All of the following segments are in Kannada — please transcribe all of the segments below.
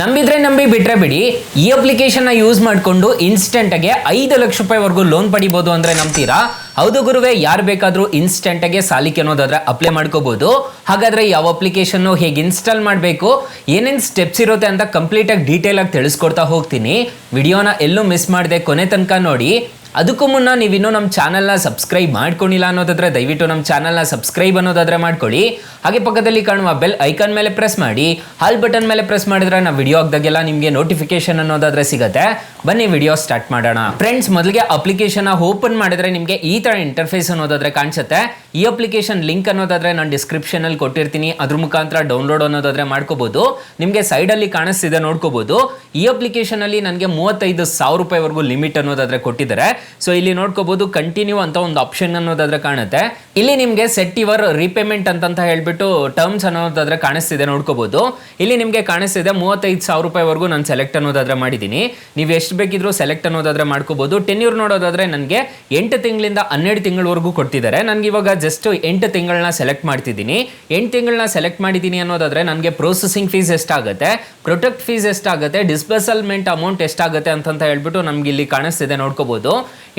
ನಂಬಿದ್ರೆ ನಂಬಿ ಬಿಟ್ರೆ ಬಿಡಿ ಈ ಅಪ್ಲಿಕೇಶನ್ ಯೂಸ್ ಮಾಡಿಕೊಂಡು ಇನ್ಸ್ಟೆಂಟ್ ಆಗಿ 5 ಲಕ್ಷ ರೂಪಾಯಿವರೆಗೂ ಲೋನ್ ಪಡಿಬಹುದು ಅಂದ್ರೆ ನಂಬ್ತೀರಾ? ಹೌದು ಗುರುವೆ, ಯಾರು ಬೇಕಾದ್ರೂ ಇನ್ಸ್ಟೆಂಟ್ ಆಗಿ ಸಾಲಕ್ಕೆ ಅನ್ನೋದಾದ್ರೆ ಅಪ್ಲೈ ಮಾಡ್ಕೋಬಹುದು. ಹಾಗಾದ್ರೆ ಯಾವ ಅಪ್ಲಿಕೇಶನ್ ಹೇಗೆ ಇನ್ಸ್ಟಾಲ್ ಮಾಡಬೇಕು, ಏನೇನು ಸ್ಟೆಪ್ಸ್ ಇರುತ್ತೆ ಅಂತ ಕಂಪ್ಲೀಟ್ ಆಗಿ ಡೀಟೇಲ್ ಆಗಿ ತಿಳಿಸ್ಕೊಡ್ತಾ ಹೋಗ್ತೀನಿ. ವಿಡಿಯೋನ ಎಲ್ಲೂ ಮಿಸ್ ಮಾಡದೆ ಕೊನೆ ತನಕ ನೋಡಿ. ಅದಕ್ಕೂ ಮುನ್ನ ನೀವಿನ್ನೂ ನಮ್ಮ ಚಾನಲ್ನ ಸಬ್ಸ್ಕ್ರೈಬ್ ಮಾಡ್ಕೊಂಡಿಲ್ಲ ಅನ್ನೋದಾದ್ರೆ ದಯವಿಟ್ಟು ನಮ್ಮ ಚಾನಲ್ನ ಸಬ್ಸ್ಕ್ರೈಬ್ ಅನ್ನೋದಾದ್ರೆ ಮಾಡ್ಕೊಳ್ಳಿ. ಹಾಗೆ ಪಕ್ಕದಲ್ಲಿ ಕಾಣುವ ಬೆಲ್ ಐಕಾನ್ ಮೇಲೆ ಪ್ರೆಸ್ ಮಾಡಿ, ಹಾಲ್ ಬಟನ್ ಮೇಲೆ ಪ್ರೆಸ್ ಮಾಡಿದ್ರೆ ನಾವು ವಿಡಿಯೋ ಹಾಕ್ದಾಗೆಲ್ಲ ನಿಮಗೆ ನೋಟಿಫಿಕೇಶನ್ ಅನ್ನೋದಾದ್ರೆ ಸಿಗುತ್ತೆ. ಬನ್ನಿ ವಿಡಿಯೋ ಸ್ಟಾರ್ಟ್ ಮಾಡೋಣ. ಫ್ರೆಂಡ್ಸ್, ಮೊದಲಿಗೆ ಅಪ್ಲಿಕೇಶನ್ ಓಪನ್ ಮಾಡಿದ್ರೆ ನಿಮಗೆ ಈ ತರ ಇಂಟರ್ಫೇಸ್ ಅನ್ನೋದಾದ್ರೆ ಕಾಣಿಸುತ್ತೆ. ಈ ಅಪ್ಲಿಕೇಶನ್ ಲಿಂಕ್ ಅನ್ನೋದಾದ್ರೆ ನಾನು ಡಿಸ್ಕ್ರಿಪ್ಷನ್ ಅಲ್ಲಿ ಕೊಟ್ಟಿರ್ತೀನಿ, ಅದ್ರ ಮುಖಾಂತರ ಡೌನ್ಲೋಡ್ ಅನ್ನೋದಾದ್ರೆ ಮಾಡ್ಕೋಬಹುದು. ನಿಮಗೆ ಸೈಡ್ ಅಲ್ಲಿ ಕಾಣಿಸ್ತಿದೆ ನೋಡ್ಕೋಬಹುದು. ಈ ಅಪ್ಲಿಕೇಶನ್ ಅಲ್ಲಿ ನನಗೆ 35,000 ರೂಪಾಯಿವರೆಗೂ ಲಿಮಿಟ್ ಅನ್ನೋದಾದ್ರೆ ಕೊಟ್ಟಿದ್ದಾರೆ. ಸೊ ಇಲ್ಲಿ ನೋಡ್ಕೋಬಹುದು ಕಂಟಿನ್ಯೂ ಅಂತ ಒಂದು ಆಪ್ಷನ್ ಅನ್ನೋದಾದ್ರೆ ಕಾಣುತ್ತೆ. ಇಲ್ಲಿ ನಿಮಗೆ ಸೆಟ್ ಯುವರ್ ರೀಪೇಮೆಂಟ್ ಅಂತ ಹೇಳ್ಬಿಟ್ಟು ಟರ್ಮ್ಸ್ ಅನ್ನೋದಾದ್ರೆ ಕಾಣಿಸ್ತಿದೆ ನೋಡ್ಕೋಬಹುದು. ಇಲ್ಲಿ ನಿಮಗೆ ಕಾಣಿಸ್ತಿದೆ 35,000 ರೂಪಾಯಿವರೆಗೂ ನಾನು ಸೆಲೆಕ್ಟ್ ಅನ್ನೋದಾದ್ರೆ ಮಾಡಿದ್ದೀನಿ. ನೀವು ಎಷ್ಟು ಬೇಕಿದ್ರು ಸೆಲೆಕ್ಟ್ ಅನ್ನೋದಾದ್ರೆ ಮಾಡ್ಕೋಬಹುದು. ಟೆನ್ಯೂರ್ ನೋಡೋದಾದ್ರೆ ನನಗೆ 8 ತಿಂಗಳಿಂದ 12 ತಿಂಗಳವರೆಗೂ ಕೊಡ್ತಿದ್ದಾರೆ. ನನಗೆ ಇವಾಗ ಜಸ್ಟ್ 8 ತಿಂಗಳನ್ನ ಸೆಲೆಕ್ಟ್ ಮಾಡ್ತಿದ್ದೀನಿ. 8 ತಿಂಗಳನ್ನ ಸೆಲೆಕ್ಟ್ ಮಾಡಿದ್ದೀನಿ ಅನ್ನೋದಾದ್ರೆ ನನಗೆ ಪ್ರೊಸೆಸಿಂಗ್ ಫೀಸ್ ಎಷ್ಟಾಗುತ್ತೆ, ಪ್ರೊಟೆಕ್ಟ್ ಫೀಸ್ ಎಷ್ಟಾಗುತ್ತೆ, ಡಿಸ್ಬರ್ಸಲ್ಮೆಂಟ್ ಅಮೌಂಟ್ ಎಷ್ಟಾಗುತ್ತೆ ಅಂತ ಹೇಳ್ಬಿಟ್ಟು ನಮ್ಗೆ ಇಲ್ಲಿ ಕಾಣಿಸ್ತಿದೆ ನೋಡ್ಕೋಬಹುದು.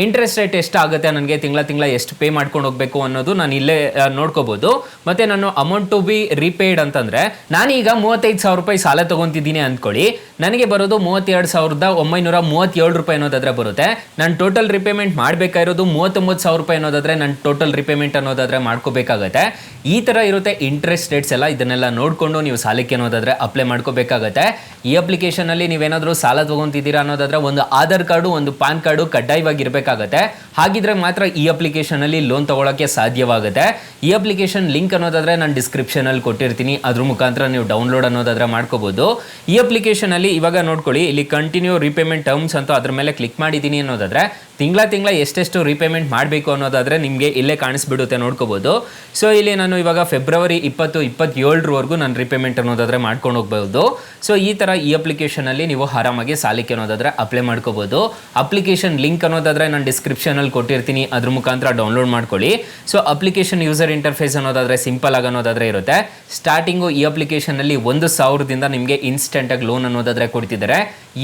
ಇಂಟ್ರೆಸ್ಟ್ ರೇಟ್ ಎಷ್ಟಾಗುತ್ತೆ, ನನಗೆ ತಿಂಗಳ ಎಷ್ಟು ಪೇ ಮಾಡ್ಕೊಂಡು ಹೋಗ್ಬೇಕು ಅನ್ನೋದು ನಾನು ಇಲ್ಲೇ ನೋಡ್ಕೋಬಹುದು. ಮತ್ತೆ ನಾನು ಅಮೌಂಟ್ ಟು ಬಿ ರೀಪೇಯ್ಡ್ ಅಂತಂದ್ರೆ ನಾನೀಗ 35,000 ರೂಪಾಯಿ ಸಾಲ ತಗೊಂತಿದ್ದೀನಿ ಅಂದ್ಕೊಳ್ಳಿ. ನನಗೆ ಬರೋದು 32,937 ರೂಪಾಯಿ ಅನ್ನೋದಾದ್ರೆ ಬರುತ್ತೆ. ನಾನು ಟೋಟಲ್ ರಿಪೇಮೆಂಟ್ ಮಾಡಬೇಕಾಗಿರೋದು 39,000 ರೂಪಾಯಿ ಅನ್ನೋದಾದ್ರೆ ನಾನು ಟೋಟಲ್ ರಿಪೇಮೆಂಟ್ ಅನ್ನೋದಾದ್ರೆ ಮಾಡ್ಕೋಬೇಕಾಗತ್ತೆ. ಈ ತರ ಇರುತ್ತೆ ಇಂಟ್ರೆಸ್ಟ್ ರೇಟ್ಸ್ ಎಲ್ಲ. ಇದನ್ನೆಲ್ಲ ನೋಡಿಕೊಂಡು ನೀವು ಸಾಲಕ್ಕೆ ಅನ್ನೋದಾದ್ರೆ ಅಪ್ಲೈ ಮಾಡ್ಕೋಬೇಕಾಗತ್ತೆ. ಈ ಅಪ್ಲಿಕೇಶನ್ ಅಲ್ಲಿ ನೀವೇನಾದ್ರೂ ಸಾಲ ತಗೊಂತಿದ್ದೀರಾ ಅನ್ನೋದಾದ್ರೆ ಒಂದು ಆಧಾರ್ ಕಾರ್ಡು, ಒಂದು ಪಾನ್ ಕಾರ್ಡು ಕಡ್ಡಾಯವಾಗಿ ಇರಬೇಕಾಗತ್ತೆ. ಹಾಗಿದ್ರೆ ಮಾತ್ರ ಈ ಅಪ್ಲಿಕೇಶನ್ ಅಲ್ಲಿ ಲೋನ್ ತಗೊಳ್ಳೋಕೆ ಸಾಧ್ಯವಾಗುತ್ತೆ. ಈ ಅಪ್ಲಿಕೇಶನ್ ಲಿಂಕ್ ಅನ್ನೋದಾದ್ರೆ ನಾನು ಡಿಸ್ಕ್ರಿಪ್ಷನ್ ಅಲ್ಲಿ ಕೊಟ್ಟಿರ್ತೀನಿ, ಅದ್ರ ಮುಖಾಂತರ ನೀವು ಡೌನ್ಲೋಡ್ ಅನ್ನೋದಾದ್ರೆ ಮಾಡ್ಕೋಬಹುದು. ಈ ಅಪ್ಲಿಕೇಶನ್ ಅಲ್ಲಿ ಇವಾಗ ನೋಡ್ಕೊಳ್ಳಿ, ಇಲ್ಲಿ ಕಂಟಿನ್ಯೂ ರೀಪೇಮೆಂಟ್ ಟರ್ಮ್ಸ್ ಅಂತ ಅದ್ರ ಮೇಲೆ ಕ್ಲಿಕ್ ಮಾಡಿದ್ದೀನಿ ಅನ್ನೋದಾದ್ರೆ ತಿಂಗಳ ಎಷ್ಟೆಷ್ಟು ರೀಪೇಮೆಂಟ್ ಮಾಡಬೇಕು ಅನ್ನೋದಾದ್ರೆ ನಿಮಗೆ ಇಲ್ಲೇ ಕಾಣಿಸ್ಬಿಡುತ್ತೆ ನೋಡ್ಕೋಬಹುದು. ಸೊ ಇಲ್ಲಿ ನಾನು ಇವಾಗ ಫೆಬ್ರವರಿ 2027 ನಾನು ರೀಪೇಮೆಂಟ್ ಅನ್ನೋದಾದ್ರೆ ಮಾಡ್ಕೊಂಡು ಹೋಗ್ಬಹುದು. ಸೊ ಈ ತರ ಈ ಅಪ್ಲಿಕೇಶನ್ ಅಲ್ಲಿ ನೀವು ಆರಾಮಾಗಿ ಸಾಲಕ್ಕೆ ಅನ್ನೋದಾದ್ರೆ ಅಪ್ಲೈ ಮಾಡ್ಕೋಬಹುದು. ಅಪ್ಲಿಕೇಶನ್ ಲಿಂಕ್ ಅನ್ನೋದಾದ್ರೆ ನಾನು ಡಿಸ್ಕ್ರಿಪ್ಷನ್ ಅಲ್ಲಿ ಕೊಟ್ಟಿರ್ತೀನಿ, ಅದ್ರ ಮುಖಾಂತರ ಡೌನ್ಲೋಡ್ ಮಾಡ್ಕೊಳ್ಳಿ. ಸೊ ಅಪ್ಲಿಕೇಶನ್ ಯೂಸರ್ ಇಂಟರ್ಫೇಸ್ ಅನ್ನೋದಾದ್ರೆ ಸಿಂಪಲ್ ಆಗಿ ಅನ್ನೋದಾದ್ರೆ ಇರುತ್ತೆ. ಸ್ಟಾರ್ಟಿಂಗು ಈ ಅಪ್ಲಿಕೇಶನ್ ಅಲ್ಲಿ 1,000ದಿಂದ ನಿಮಗೆ ಇನ್ಸ್ಟೆಂಟ್ ಆಗಿ ಲೋನ್ ಅನ್ನೋದಾದ್ರೆ ಕೊಡ್ತಿದ್ದಾರೆ.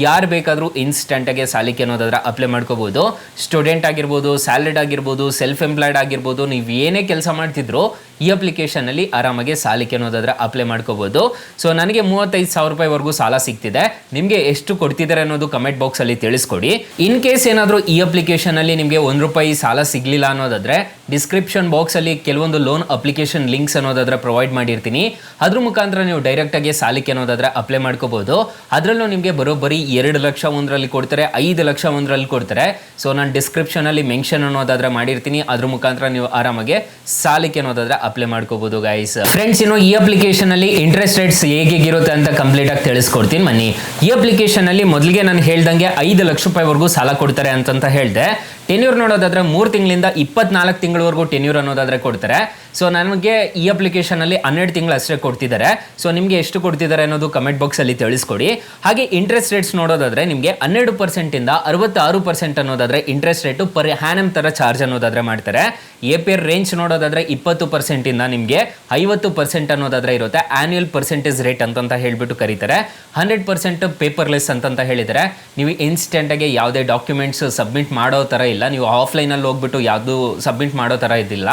ಯಾರು ಬೇಕಾದ್ರೂ ಇನ್ಸ್ಟೆಂಟ್ ಆಗಿ ಸಾಲಕ್ಕೆ ಅನ್ನೋದಾದ್ರೆ ಅಪ್ಲೈ ಮಾಡ್ಕೋಬಹುದು. ಸ್ಟೂಡೆಂಟ್ ಆಗಿರ್ಬೋದು, ಸ್ಯಾಲರಿಡ್ ಆಗಿರ್ಬೋದು, ಸೆಲ್ಫ್ ಎಂಪ್ಲಾಯ್ಡ್ ಆಗಿರ್ಬೋದು, ನೀವು ಏನೇ ಕೆಲಸ ಮಾಡ್ತಿದ್ರು ಈ ಅಪ್ಲಿಕೇಶನ್ ಅಲ್ಲಿ ಆರಾಮಾಗಿ ಸಾಲಕ್ಕೆ ಅನ್ನೋದಾದ್ರೆ ಅಪ್ಲೈ ಮಾಡ್ಕೋಬಹುದು. ಸೊ ನನಗೆ 35,000 ರೂಪಾಯಿವರೆಗೂ ಸಾಲ ಸಿಗ್ತಿದೆ. ನಿಮಗೆ ಎಷ್ಟು ಕೊಡ್ತಿದ್ದಾರೆ ಅನ್ನೋದು ಕಮೆಂಟ್ ಬಾಕ್ಸ್ ಅಲ್ಲಿ ತಿಳಿಸ್ಕೊಡಿ. ಇನ್ ಕೇಸ್ ಏನಾದರೂ ಈ ಅಪ್ಲಿಕೇಶನ್ ಅಲ್ಲಿ ನಿಮಗೆ ₹1 ಸಾಲ ಸಿಗ್ಲಿಲ್ಲ ಅನ್ನೋದಾದ್ರೆ ಡಿಸ್ಕ್ರಿಪ್ಷನ್ ಬಾಕ್ಸ್ ಅಲ್ಲಿ ಕೆಲವೊಂದು ಲೋನ್ ಅಪ್ಲಿಕೇಶನ್ ಲಿಂಕ್ಸ್ ಅನ್ನೋದಾದ್ರೆ ಪ್ರೊವೈಡ್ ಮಾಡಿರ್ತೀನಿ, ಅದ್ರ ಮುಖಾಂತರ ನೀವು ಡೈರೆಕ್ಟ್ ಆಗಿ ಸಾಲಕ್ಕೆ ಅನ್ನೋದಾದ್ರೆ ಅಪ್ಲೈ ಮಾಡ್ಕೋಬಹುದು. ಅದರಲ್ಲೂ ನಿಮಗೆ ಬರೋಬ್ಬರಿ 2 ಲಕ್ಷ ಒಂದರಲ್ಲಿ ಕೊಡ್ತಾರೆ, 5 ಲಕ್ಷ ಒಂದರಲ್ಲಿ ಕೊಡ್ತಾರೆ. ಸೊ ನಾನು ಡಿಸ್ಕ್ರಿಪ್ಷನ್ ಅಲ್ಲಿ ಮೆನ್ಷನ್ ಅನ್ನೋದಾದ್ರೆ ಮಾಡಿರ್ತೀನಿ, ಅದ್ರ ಮುಖಾಂತರ ನೀವು ಆರಾಮಾಗಿ ಸಾಲಕ್ಕೆ ಅನ್ನೋದಾದ್ರೆ ಅಪ್ಲೈ ಮಾಡ್ಕೋಬಹುದು ಗೈಸ್. ಫ್ರೆಂಡ್ಸ್, ಇನ್ನು ಈ ಅಪ್ಲಿಕೇಶನ್ ಅಲ್ಲಿ ಇಂಟ್ರೆಸ್ಟ್ ರೇಟ್ಸ್ ಹೇಗಿರುತ್ತೆ ಅಂತ ಕಂಪ್ಲೀಟ್ ಆಗಿ ತಿಳಿಸ್ಕೊಡ್ತೀನಿ ಬನ್ನಿ. ಈ ಅಪ್ಲಿಕೇಶನ್ ಅಲ್ಲಿ ಮೊದಲಿಗೆ ನಾನು ಹೇಳ್ದಂಗೆ 5 ಲಕ್ಷ ರೂಪಾಯಿವರೆಗೂ ಸಾಲ ಕೊಡ್ತಾರೆ ಅಂತ ಹೇಳಿದೆ. ಟೆನ್ಯೂರ್ ನೋಡೋದಾದ್ರೆ 3 ತಿಂಗಳಿಂದ 24 ತಿಂಗಳವರೆಗೂ ಟೆನ್ಯೂರ್ ಅನ್ನೋದಾದ್ರೆ ಕೊಡ್ತಾರೆ. ಸೊ ನನಗೆ ಈ ಅಪ್ಲಿಕೇಶನ್ ಅಲ್ಲಿ 12 ತಿಂಗಳು ಅಷ್ಟೇ ಕೊಡ್ತಿದ್ದಾರೆ. ಸೊ ನಿಮಗೆ ಎಷ್ಟು ಕೊಡ್ತಿದ್ದಾರೆ ಅನ್ನೋದು ಕಮೆಂಟ್ ಬಾಕ್ಸ್ ಅಲ್ಲಿ ತಿಳಿಸ್ಕೊಡಿ. ಹಾಗೆ ಇಂಟ್ರೆಸ್ಟ್ ರೇಟ್ಸ್ ನೋಡೋದಾದ್ರೆ ನಿಮಗೆ 12% ಇಂದ 66% ಅನ್ನೋದಾದ್ರೆ ಇಂಟ್ರೆಸ್ಟ್ ರೇಟು ಪರ್ ಹ್ಯಾನಮ್ ತರ ಚಾರ್ಜ್ ಅನ್ನೋದಾದ್ರೆ ಮಾಡ್ತಾರೆ. APR ರೇಂಜ್ ನೋಡೋದಾದ್ರೆ 20% ಇಂದ ನಿಮಗೆ 50% ಅನ್ನೋದಾದ್ರೆ ಇರುತ್ತೆ. ಆನ್ಯುವಲ್ ಪರ್ಸೆಂಟೇಜ್ ರೇಟ್ ಅಂತ ಹೇಳ್ಬಿಟ್ಟು ಕರೀತಾರೆ. 100% ಪೇಪರ್ಲೆಸ್ ಅಂತ ಹೇಳಿದರೆ ನೀವು ಇನ್ಸ್ಟೆಂಟ್ ಆಗಿ ಯಾವುದೇ ಡಾಕ್ಯುಮೆಂಟ್ಸ್ ಸಬ್ಮಿಟ್ ಮಾಡೋ ತರ ಇಲ್ಲ. ನೀವು ಆಫ್ಲೈನಲ್ಲಿ ಹೋಗ್ಬಿಟ್ಟು ಯಾವುದು ಸಬ್ಮಿಟ್ ಮಾಡೋ ಥರ ಇದ್ದಿಲ್ಲ.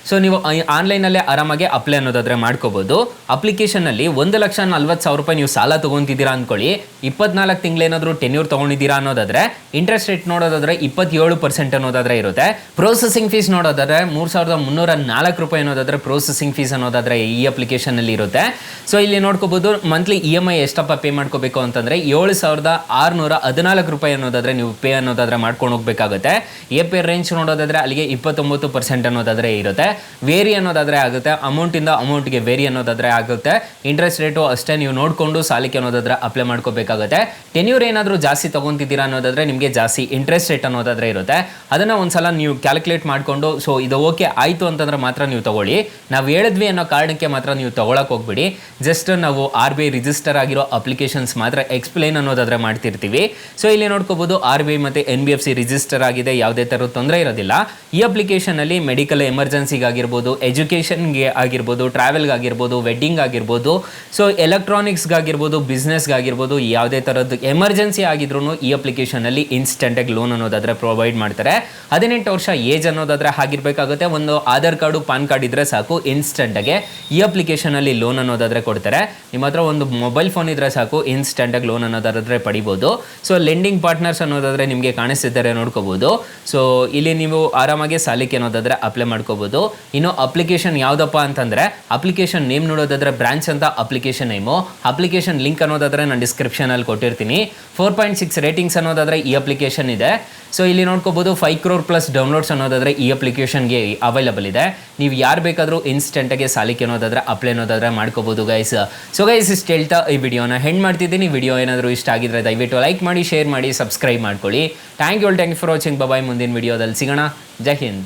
ಸೊ ನೀವು ಆನ್ಲೈನಲ್ಲೇ ಆರಾಮಾಗಿ ಅಪ್ಲೈ ಅನ್ನೋದಾದ್ರೆ ಮಾಡ್ಕೋಬಹುದು. ಅಪ್ಲಿಕೇಶನಲ್ಲಿ 1,40,000 ರೂಪಾಯಿ ನೀವು ಸಾಲ ತೊಗೊತಿದ್ದೀರಾ ಅಂದ್ಕೊಳ್ಳಿ. 24 ತಿಂಗಳೇನಾದರೂ ಟೆನ್ಯೂರ್ ತೊಗೊಂಡಿದ್ದೀರಾ ಅನ್ನೋದಾದ್ರೆ ಇಂಟ್ರೆಸ್ಟ್ ರೇಟ್ ನೋಡೋದಾದ್ರೆ 27% ಅನ್ನೋದಾದ್ರೆ ಇರುತ್ತೆ. ಪ್ರೊಸೆಸಿಂಗ್ ಫೀಸ್ ನೋಡೋದಾದ್ರೆ 3,304 ರೂಪಾಯಿ ಅನ್ನೋದಾದ್ರೆ ಪ್ರೊಸೆಸಿಂಗ್ ಫೀಸ್ ಅನ್ನೋದಾದ್ರೆ ಈ ಅಪ್ಲಿಕೇಶನಲ್ಲಿ ಇರುತ್ತೆ. ಸೊ ಇಲ್ಲಿ ನೋಡ್ಕೋಬಹುದು ಮಂತ್ಲಿ EMI ಎಷ್ಟಪ್ಪ ಪೇ ಮಾಡ್ಕೋಬೇಕು ಅಂತಂದ್ರೆ 7,614 ರೂಪಾಯಿ ಅನ್ನೋದಾದ್ರೆ ನೀವು ಪೇ ಅನ್ನೋದಾದ್ರೆ ಮಾಡ್ಕೊಂಡು ಹೋಗ್ಬೇಕಾಗುತ್ತೆ. APR ರೇಂಜ್ ನೋಡೋದಾದ್ರೆ ಅಲ್ಲಿಗೆ 29% ಅನ್ನೋದಾದ್ರೆ ಇರುತ್ತೆ. ವೇರಿ ಅನ್ನೋದಾದ್ರೆ ಆಗುತ್ತೆ, ಅಮೌಂಟ್ ಇಂದ ಅಮೌಂಟ್ಗೆ ವೇರಿ ಅನ್ನೋದಾದ್ರೆ ಆಗುತ್ತೆ. ಇಂಟ್ರೆಸ್ಟ್ ರೇಟು ಅಷ್ಟೇ ನೀವು ನೋಡಿಕೊಂಡು ಸಾಲಕ್ಕೆ ಅನ್ನೋದಾದ್ರೆ ಅಪ್ಲೈ ಮಾಡ್ಕೋಬೇಕಾಗುತ್ತೆ. ಟೆನ್ಯೂರ್ ಏನಾದರೂ ಜಾಸ್ತಿ ತಗೊಂತಿದ್ದೀರಾ ಅನ್ನೋದಾದ್ರೆ ನಿಮಗೆ ಜಾಸ್ತಿ ಇಂಟ್ರೆಸ್ಟ್ ರೇಟ್ ಅನ್ನೋದಾದ್ರೆ ಇರುತ್ತೆ. ಅದನ್ನ ಒಂದ್ಸಲ ನೀವು ಕ್ಯಾಲ್ಕುಲೇಟ್ ಮಾಡಿಕೊಂಡು ಸೊ ಇದು ಓಕೆ ಆಯಿತು ಅಂತಂದ್ರೆ ಮಾತ್ರ ನೀವು ತಗೊಳ್ಳಿ. ನಾವು ಹೇಳಿದ್ವಿ ಅನ್ನೋ ಕಾರಣಕ್ಕೆ ಮಾತ್ರ ನೀವು ತಗೊಳಕ್ ಹೋಗ್ಬಿಡಿ. ಜಸ್ಟ್ ನಾವು RBI ರಿಜಿಸ್ಟರ್ ಆಗಿರೋ ಅಪ್ಲಿಕೇಶನ್ಸ್ ಮಾತ್ರ ಎಕ್ಸ್ಪ್ಲೈನ್ ಅನ್ನೋದಾದ್ರೆ ಮಾಡ್ತಿರ್ತೀವಿ. ಸೊ ಇಲ್ಲಿ ನೋಡ್ಕೋಬಹುದು RBI ಮತ್ತೆ NBFC ರಿಜಿಸ್ಟರ್ ಆಗಿದೆ, ಯಾವುದೇ ಥರದ ತೊಂದರೆ ಇರೋದಿಲ್ಲ. ಈ ಅಪ್ಲಿಕೇಶನ್ ಅಲ್ಲಿ ಮೆಡಿಕಲ್ ಎಮರ್ಜೆನ್ಸಿ ಆಗಿರ್ಬೋದು, ಎಜುಕೇಷನ್ಗೆ ಆಗಿರ್ಬೋದು, ಟ್ರಾವೆಲ್ಗಾಗಿರ್ಬೋದು, ವೆಡ್ಡಿಂಗ್ ಆಗಿರ್ಬೋದು, ಸೊ ಎಲೆಕ್ಟ್ರಾನಿಕ್ಸ್ಗಾಗಿರ್ಬೋದು, ಬಿಸ್ನೆಸ್ಗಾಗಿರ್ಬೋದು, ಯಾವುದೇ ಥರದ್ದು ಎಮರ್ಜೆನ್ಸಿ ಆಗಿದ್ರೂ ಈ ಅಪ್ಲಿಕೇಶನಲ್ಲಿ ಇನ್ಸ್ಟೆಂಟಾಗಿ ಲೋನ್ ಅನ್ನೋದಾದರೆ ಪ್ರೊವೈಡ್ ಮಾಡ್ತಾರೆ. 18 ವರ್ಷ ಏಜ್ ಅನ್ನೋದಾದರೆ ಆಗಿರಬೇಕಾಗುತ್ತೆ. ಒಂದು ಆಧಾರ್ ಕಾರ್ಡು, ಪಾನ್ ಕಾರ್ಡ್ ಇದ್ದರೆ ಸಾಕು, ಇನ್ಸ್ಟೆಂಟಾಗೆ ಈ ಅಪ್ಲಿಕೇಶನಲ್ಲಿ ಲೋನ್ ಅನ್ನೋದಾದರೆ ಕೊಡ್ತಾರೆ. ನಿಮ್ಮ ಹತ್ರ ಒಂದು ಮೊಬೈಲ್ ಫೋನ್ ಇದ್ದರೆ ಸಾಕು, ಇನ್ಸ್ಟೆಂಟಾಗಿ ಲೋನ್ ಅನ್ನೋದಾದರೆ ಪಡಿಬೋದು. ಸೊ ಲೆಂಡಿಂಗ್ ಪಾರ್ಟ್ನರ್ಸ್ ಅನ್ನೋದಾದರೆ ನಿಮಗೆ ಕಾಣಿಸ್ತಿದ್ದಾರೆ, ನೋಡ್ಕೋಬೋದು. ಸೊ ಇಲ್ಲಿ ನೀವು ಆರಾಮಾಗಿ ಸಾಲಕ್ಕೆ ಅನ್ನೋದಾದರೆ ಅಪ್ಲೈ ಮಾಡ್ಕೋಬೋದು. ಇನ್ನು ಅಪ್ಲಿಕೇಶನ್ ಯಾವುದಪ್ಪ ಅಂತಂದರೆ, ಅಪ್ಲಿಕೇಶನ್ ನೇಮ್ ನೋಡೋದಾದರೆ ಬ್ರಾಂಚ್ ಅಂತ ಅಪ್ಲಿಕೇಶನ್ ನೇಮು. ಅಪ್ಲಿಕೇಶನ್ ಲಿಂಕ್ ಅನ್ನೋದಾದರೆ ನಾನು ಡಿಸ್ಕ್ರಿಪ್ಷನಲ್ಲಿ ಕೊಟ್ಟಿರ್ತೀನಿ. 4.6 ರೇಟಿಂಗ್ಸ್ ಅನ್ನೋದಾದರೆ ಈ ಅಪ್ಲಿಕೇಶನ್ ಇದೆ. ಸೊ ಇಲ್ಲಿ ನೋಡ್ಕೋಬೋದು 5 crore ಪ್ಲಸ್ ಡೌನ್ಲೋಡ್ಸ್ ಅನ್ನೋದಾದರೆ ಈ ಅಪ್ಲಿಕೇಶನ್ಗೆ ಅವೈಲಬಲ್ ಇದೆ. ನೀವು ಯಾರು ಬೇಕಾದರೂ ಇನ್ಸ್ಟೆಂಟಾಗಿ ಸಾಲಕ್ಕೆ ಅನ್ನೋದಾದರೆ ಅಪ್ಲೈ ಅನ್ನೋದಾದರೆ ಮಾಡ್ಕೋಬೋದು ಗೈಸ್. ಸೊ ಗೈಸ್ ಇಷ್ಟು ಹೇಳ್ತಾ ಈ ವಿಡಿಯೋನ ಹೆಂಡ್ ಮಾಡ್ತಿದ್ದೀನಿ. ವಿಡಿಯೋ ಏನಾದರೂ ಇಷ್ಟ ಆಗಿದ್ರೆ ದಯವಿಟ್ಟು ಲೈಕ್ ಮಾಡಿ, ಶೇರ್ ಮಾಡಿ, ಸಬ್ಸ್ಕ್ರೈಬ್ ಮಾಡ್ಕೊಳ್ಳಿ. Thank you for watching. Bye. ಮುಂದಿನ ವಿಡಿಯೋದಲ್ಲಿ ಸಿಗೋಣ. ಜೈ ಹಿಂದ್.